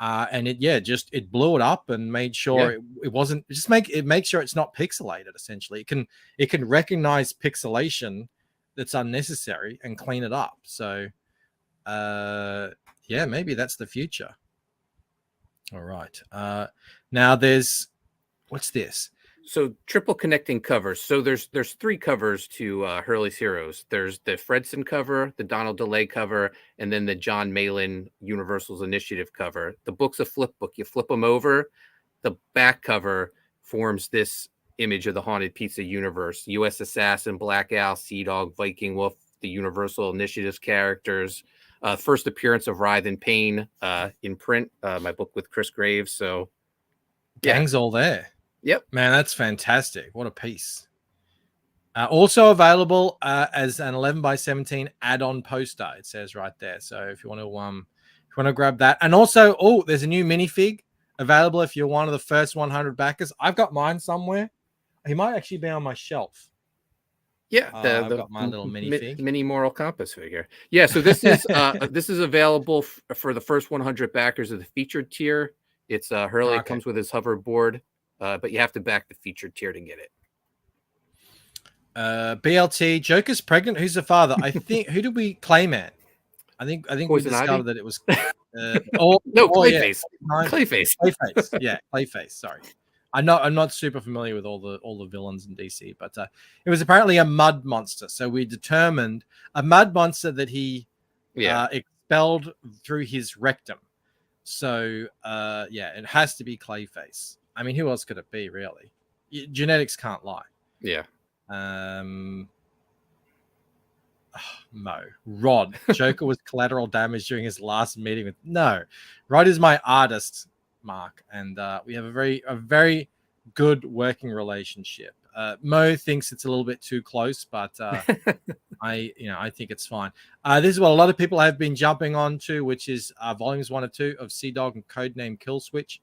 And it blew it up and made sure it wasn't make sure it's not pixelated. Essentially, it can recognize pixelation that's unnecessary and clean it up. So maybe that's the future. All right. Now what's this? So triple connecting covers. So there's 3 covers to Hurley's Heroes. There's the Fredson cover, the Donald DeLay cover, and then the John Malin Universal's Initiative cover. The book's a flip book. You flip them over. The back cover forms this image of the Haunted Pizza universe. U.S. Assassin, Black Owl, Sea Dog, Viking Wolf, the Universal Initiatives characters. First appearance of Writhe and Pain in print. My book with Chris Graves. So gang's all there. Yep, man, that's fantastic. What a piece. Also available as an 11x17 add-on poster. It says right there. So if you want to grab that, and also there's a new minifig available if you're one of the first 100 backers. I've got mine somewhere. He might actually be on my shelf. Yeah, I've got my little minifig, mini Moral Compass figure. Yeah, so this is this is available for the first 100 backers of the featured tier. It's Hurley. It comes with his hoverboard. But you have to back the featured tier to get it. BLT, Joker's pregnant. Who's the father? I think. Who did we claim at? I think we discovered that it was. Clayface. Yeah. Clayface. Yeah, Clayface. Sorry, I'm not super familiar with all the villains in DC, but it was apparently a mud monster. So we determined a mud monster that he expelled through his rectum. So it has to be Clayface. I mean, who else could it be, really? Genetics can't lie. Yeah. Mo. Rod. Joker was collateral damage during his last meeting with... No. Rod is my artist, Mark. And we have a very good working relationship. Mo thinks it's a little bit too close, but I think it's fine. This is what a lot of people have been jumping on to, which is volumes 1 or 2 of Sea Dog and Codename Kill Switch.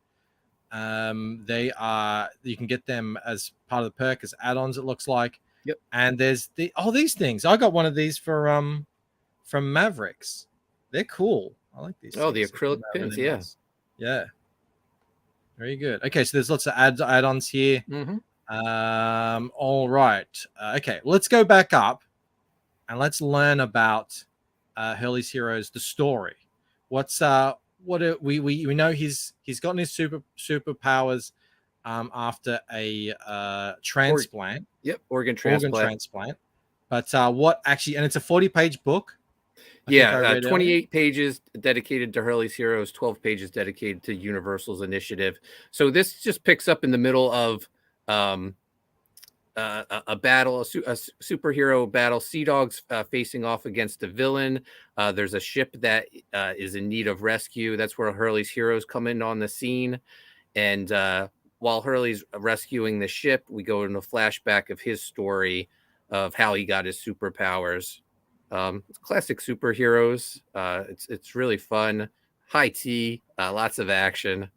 They are, you can get them as part of the perk as add-ons, it looks like. Yep. And there's these things. I got one of these from Mavericks. They're cool. I like these. Oh, things. The acrylic pins, really nice. Yeah. Very good. Okay, so there's lots of add-ons here. Mm-hmm. All right. Okay, let's go back up and let's learn about Hurley's Heroes, the story. What's we know he's gotten his superpowers after a transplant. Organ transplant. But what actually, and it's a 40-page book. 28 pages dedicated to Hurley's Heroes, 12 pages dedicated to Universal's Initiative. So this just picks up in the middle of a battle, a superhero battle. Sea Dog's facing off against a villain. There's a ship that is in need of rescue. That's where Hurley's Heroes come in on the scene. And while Hurley's rescuing the ship, we go into a flashback of his story of how he got his superpowers. It's classic superheroes. It's really fun. High tea, lots of action,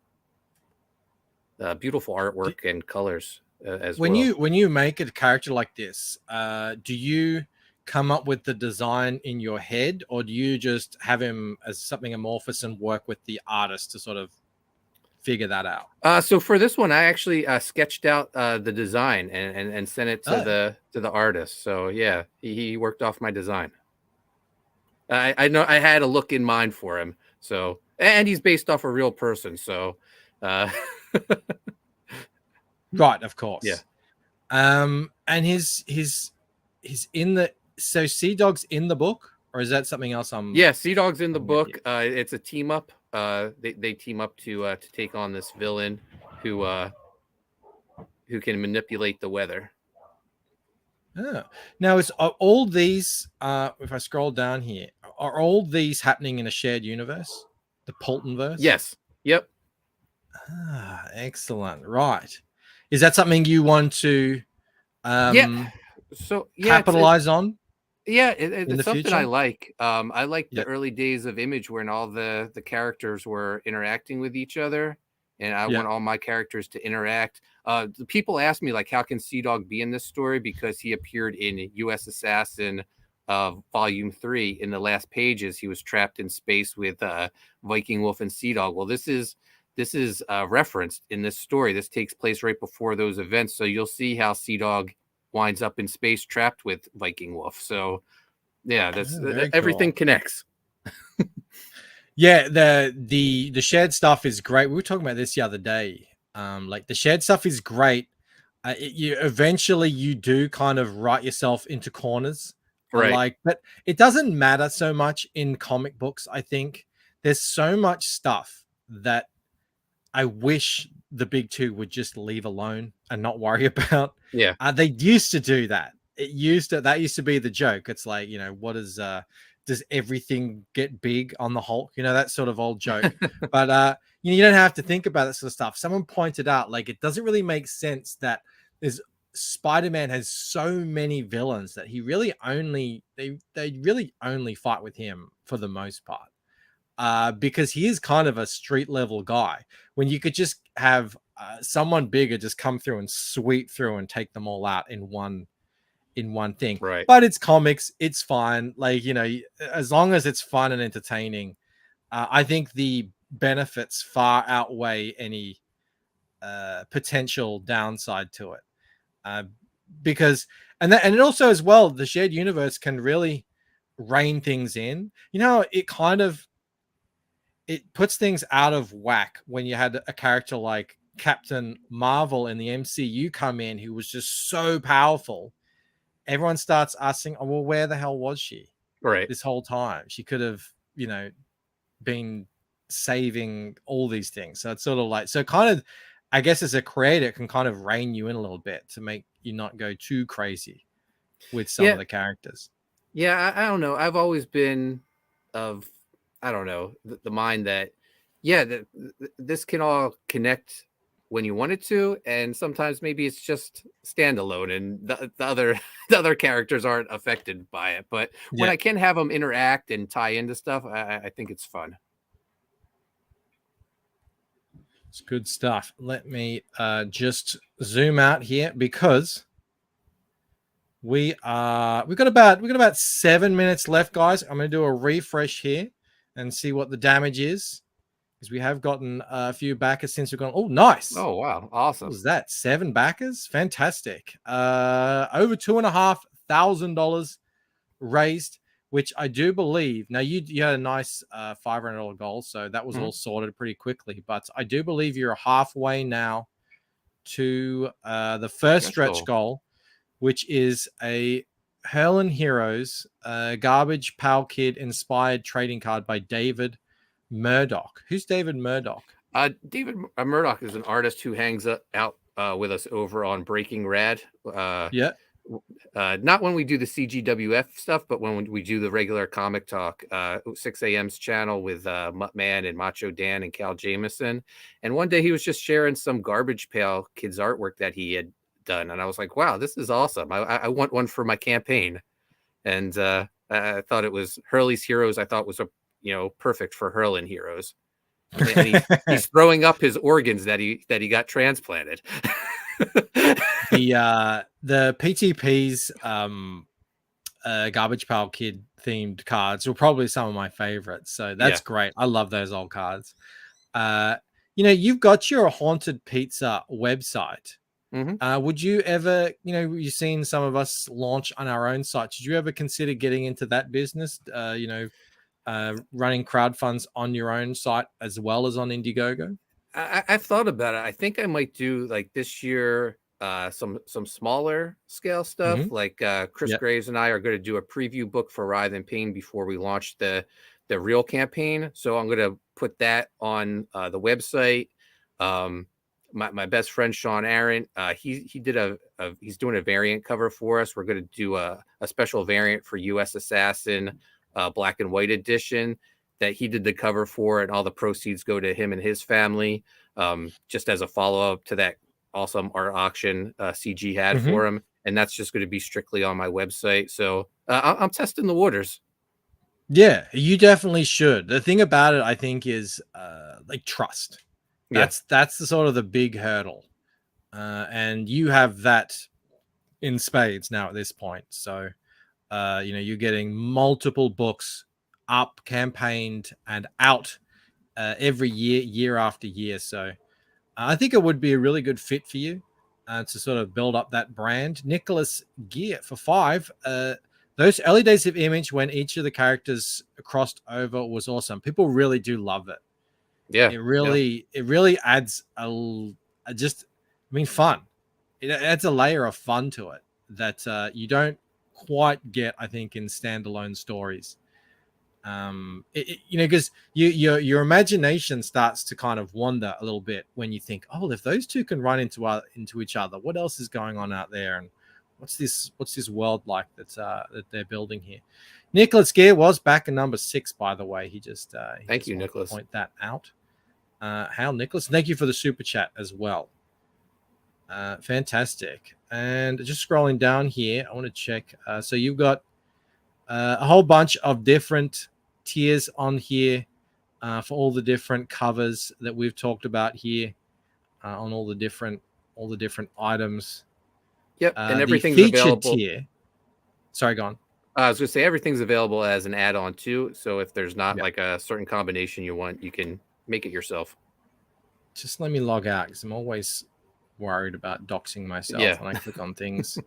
beautiful artwork and colors as when well. When you make a character like this, do you come up with the design in your head, or do you just have him as something amorphous and work with the artist to sort of figure that out? So for this one, I actually sketched out the design and sent it to the artist. So yeah, he worked off my design. I know I had a look in mind for him. So, and he's based off a real person. So, right, of course. Yeah. And his in the Sea Dog's in the book, or is that something else? Yeah, Sea Dog's in the book. It's a team up. They team up to take on this villain who can manipulate the weather. Oh. Now, are all these? If I scroll down here, are all these happening in a shared universe, the Poltonverse? Yes. Yep. Ah, excellent. Right. Is that something you want to capitalize on? Yeah, it's something future? I like. I like the Yep. early days of Image when all the characters were interacting with each other, and I want all my characters to interact. The people ask me, like, how can Sea Dog be in this story? Because he appeared in U.S. Assassin Volume 3. In the last pages, he was trapped in space with Viking Wolf and Sea Dog. Well, this is referenced in this story. This takes place right before those events, so you'll see how Sea Dog winds up in space trapped with Viking Wolf. So yeah, that's everything connects. Yeah, the shared stuff is great. We were talking about this the other day. Like the shared stuff is great. You eventually do kind of write yourself into corners, right? But it doesn't matter so much in comic books. I think there's so much stuff that I wish the big two would just leave alone and not worry about. Yeah. They used to do that. That used to be the joke. It's like, what does everything get big on the Hulk? That sort of old joke. But you don't have to think about that sort of stuff. Someone pointed out, like, it doesn't really make sense that Spider-Man has so many villains that he really they really only fight with him for the most part. Because he is kind of a street level guy, when you could just have someone bigger just come through and sweep through and take them all out in one thing. Right. But it's comics, it's fine. Like, as long as it's fun and entertaining, I think the benefits far outweigh any potential downside to it. Because and it also as well, the shared universe can really rein things in. It puts things out of whack when you had a character like Captain Marvel in the MCU come in who was just so powerful. Everyone starts asking, oh, well, where the hell was she? Right. This whole time? She could have, been saving all these things. So it's sort of like, I guess as a creator, it can kind of rein you in a little bit to make you not go too crazy with some of the characters. Yeah, I don't know. I've always been of, I don't know, the mind that, this can all connect when you want it to, and sometimes maybe it's just standalone, and the other characters aren't affected by it. But when I can have them interact and tie into stuff, I think it's fun. It's good stuff. Let me just zoom out here because we've got about 7 minutes left, guys. I'm going to do a refresh here and see what the damage is, because we have gotten a few backers since we've gone. Oh, nice. Oh, wow. Awesome. What was that? 7 backers? Fantastic. Over $2,500 raised, which I do believe. Now, you had a nice $500 goal, so that was all sorted pretty quickly. But I do believe you're halfway now to the first stretch goal, which is a Hurling Heroes Garbage Pal Kid inspired trading card by David Murdoch. Who's David Murdoch? David Murdoch is an artist who hangs out with us over on Breaking Rad. Not when we do the CGWF stuff, but when we do the regular Comic Talk, 6 a.m.'s channel with Muttman and Macho Dan and Cal Jameson. And one day he was just sharing some Garbage Pail Kids artwork that he had done, and I was like, wow, this is awesome. I want one for my campaign. And I thought it was Hurley's Heroes. I thought was perfect for Hurling Heroes. And he's throwing up his organs that he got transplanted. The PTP's Garbage Pail Kid themed cards were probably some of my favorites, so that's great. I love those old cards. you've got your Haunted Pizza website. Mhm. Would you ever, you've seen some of us launch on our own site. Did you ever consider getting into that business? Running crowdfunds on your own site as well as on Indiegogo? I've thought about it. I think I might do like this year some smaller scale stuff. Mhm. Like Chris Yep. Graves and I are going to do a preview book for Writhe and Pain before we launch the real campaign. So I'm going to put that on the website. My best friend Sean Aaron, he did he's doing a variant cover for us. We're going to do a special variant for U.S. Assassin Black and White edition that he did the cover for, and all the proceeds go to him and his family, just as a follow-up to that awesome art auction CG had Mhm. for him. And that's just going to be strictly on my website. So I'm testing the waters. Yeah, you definitely should. The thing about it, I think, is like trust. Yeah. That's the sort of the big hurdle, and you have that in spades now at this point. So, you're getting multiple books up, campaigned, and out every year after year. So, I think it would be a really good fit for you to sort of build up that brand. Nicholas Gear for 5. Those early days of Image when each of the characters crossed over was awesome. People really do love it. Yeah. It really adds fun. It adds a layer of fun to it that you don't quite get, I think, in standalone stories. Because your imagination starts to kind of wander a little bit when you think, oh, if those two can run into each other, what else is going on out there, and what's this world like that they're building here? Nicholas Gear was back in number 6, by the way. He Thank you, wanted to Nicholas. point that out. Hal Nicholas, thank you for the super chat as well. Fantastic. And just scrolling down here, I want to check. So you've got a whole bunch of different tiers on here for all the different covers that we've talked about here on all the different items. Yep, and everything's the featured available. tier. Sorry, go on. I was going to say everything's available as an add-on too. So if there's not Yep. like a certain combination you want, you can make it yourself. Just let me log out because I'm always worried about doxing myself when I click on things.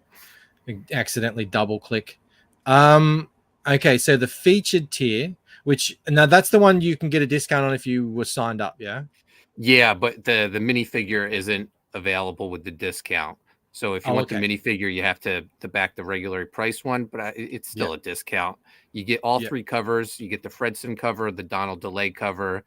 Accidentally double click. Okay, so the featured tier, which now that's the one you can get a discount on if you were signed up, yeah? Yeah, but the minifigure isn't available with the discount. So if you want the minifigure, you have to back the regular price one, but it's still a discount. You get all 3 covers. You get the Fredson cover, the Donald DeLay cover,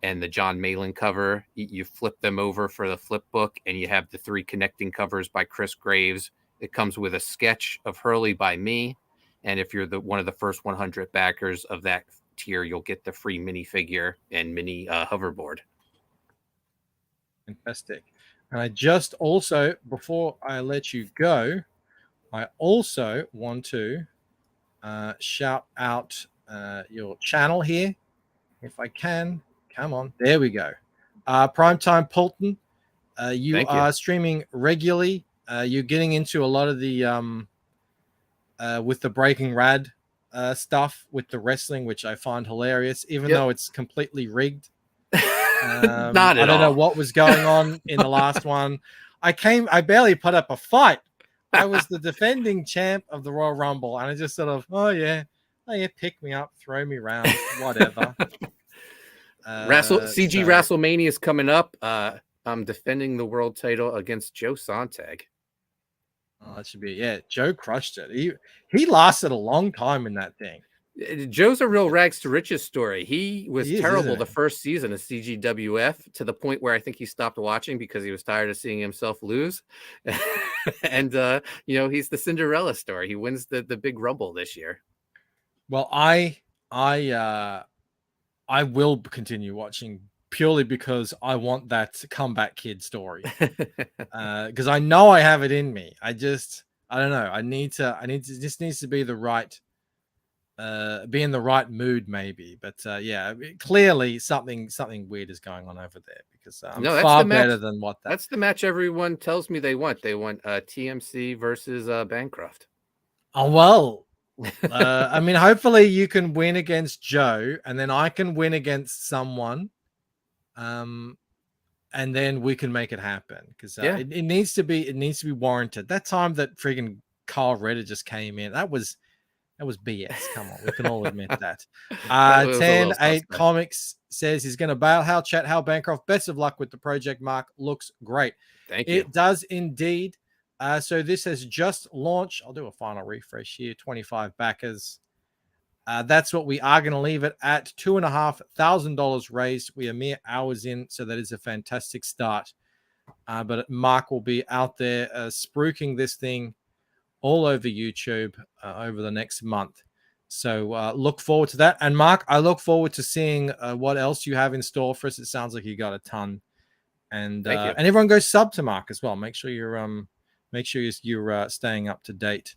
and the John Malin cover. You flip them over for the flip book, and you have the 3 connecting covers by Chris Graves. It comes with a sketch of Hurley by me. And if you're one of the first 100 backers of that tier, you'll get the free minifigure and mini hoverboard. Fantastic. And I just also, before I let you go, I also want to shout out your channel here, if I can. Come on, there we go. Primetime Pulton, you are streaming regularly. You're getting into a lot of the with the Breaking Rad stuff with the wrestling, which I find hilarious, even though it's completely rigged. Not at all. I don't know what was going on in the last one. I barely put up a fight. I was the defending champ of the Royal Rumble, and I just sort of, pick me up, throw me around, whatever. CG WrestleMania is coming up. I'm defending the world title against Joe Sontag. Oh, that should be Joe crushed it. He lasted a long time in that thing. Joe's a real rags to riches story. He was terrible the isn't first season of CGWF to the point where I think he stopped watching because he was tired of seeing himself lose. And he's the Cinderella story. He wins the big Rumble this year. Well, I will continue watching purely because I want that comeback kid story. Because I know I have it in me. I don't know. It just needs to be the right be in the right mood maybe. But clearly something weird is going on over there because I'm far better than what that's the match everyone tells me they want. They want TMC versus Bancroft. Oh well. I mean, hopefully you can win against Joe and then I can win against someone. and then we can make it happen because Yeah. it needs to be warranted. That time that friggin' Carl Ritter just came in, that was BS. Come on, we can all admit that. That was a little 10-8 suspect. Comics says he's going to bail. Hal Chat, Hal Bancroft, best of luck with the project. Mark, looks great. Thank you. It does indeed. So this has just launched. I'll do a final refresh here. 25 backers. That's what we are going to leave it at. $2,500 raised. We are mere hours in, so that is a fantastic start. But Mark will be out there spruiking this thing all over YouTube over the next month. So look forward to that. And Mark, I look forward to seeing what else you have in store for us. It sounds like you got a ton. And Thank you. and everyone go sub to Mark as well. Make sure you're staying up to date.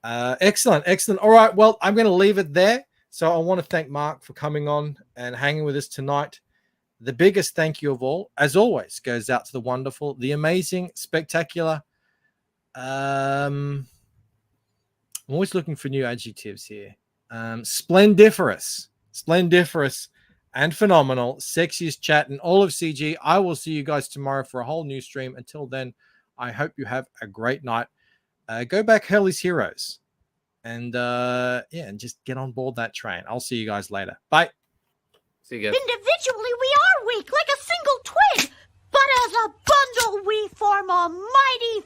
Excellent. All right. Well, I'm going to leave it there. So I want to thank Mark for coming on and hanging with us tonight. The biggest thank you of all, as always, goes out to the wonderful, the amazing, spectacular. I'm always looking for new adjectives here. Splendiferous, and phenomenal, sexiest chat in all of CG. I will see you guys tomorrow for a whole new stream. Until then, I hope you have a great night. Go back, Hurley's Heroes, and and just get on board that train. I'll see you guys later. Bye. See you guys. Individually, we are weak, like a single twig, but as a bundle, we form a mighty